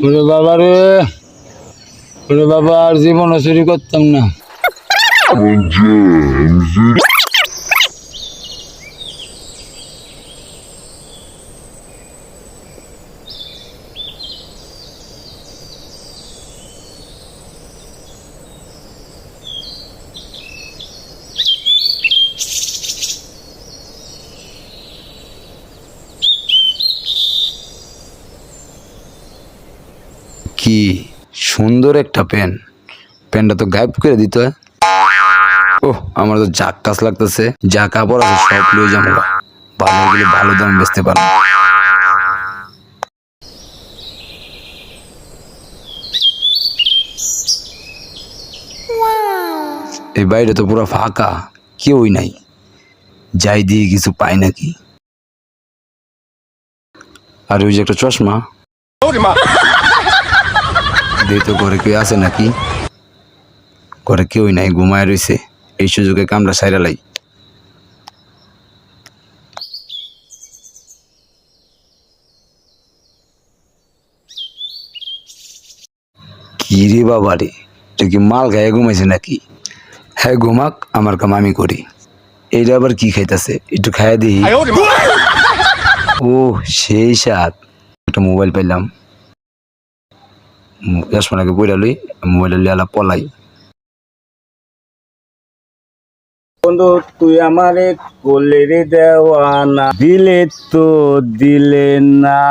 ওরে বাবা রে, ওরে বাবা, আর জীবনে চুরি করতাম না। কি সুন্দর একটা প্যান্টটা তো গায়েব করে দিত। ও আমার তো যাক কাজ লাগতেছে, যা কাপড় আছে সব লয়ে যাবো, ভালো গেলে ভালো দাম বেচতে পারবো। এই বাইরে তো পুরো ফাঁকা, কেউই নাই, যাই দিয়ে কিছু পাই নাকি। আর ওই যে একটা চশমা, দিয়ে তো ঘরে কেউ আছে নাকি? ঘরে কেউই নাই, ঘুমায় রয়েছে। এই সুযোগে কামড়া সাইরা লাই। কি রে বাবা রে, তুই কি মাল গায়ে ঘুমাইছে নাকি? হ্যাঁ ঘুমাক, আমার কাম আমি করি। এইটা আবার কি খাইতেছে, একটু খাইয়া দিই। ও সেই স্বাদ। একটা মোবাইল পাইলাম, চশমাটাকে পইরা লই, মোবাইল লিয়ালা পলাই। বন্ধু তুই আমারে কোলের দেওয়ানা, দিলে তো দিলে না।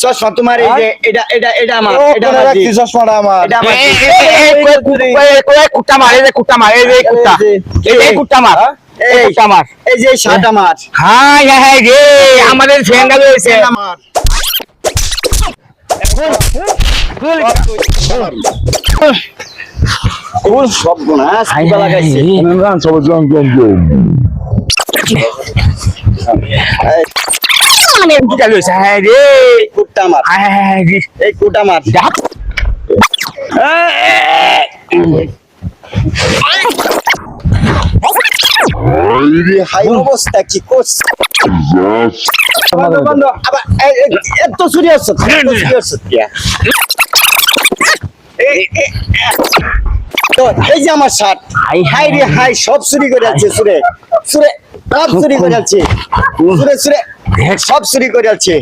চশমা তোমার, এই যে এটা আমার, এটা চশমাটা আমার। কুত্তা মার, এই যে কুত্তা মার, এই যে কুত্তা, এই কুত্তা মার, এই কুত্তা মার, এই যে শার্ট আমার। হ্যাঁ হ্যাঁ রে, আমাদের ফ্রেন্ড হয়েছে আমার। সব গুণা সাইবা লাগাইছে। হ্যাঁ রে কুত্তা মার, হ্যাঁ এই কুত্তা মার। হাই অবস্থা কি করছে? আবার এত চুরি হচ্ছে, এই যে আমার শার্ট, হাই রে হাই, সব চুরি করে যাচ্ছে, সুরে সুরে সব চুরি করে যাচ্ছে, সুরে সুরে সব চুরি করে যাচ্ছে।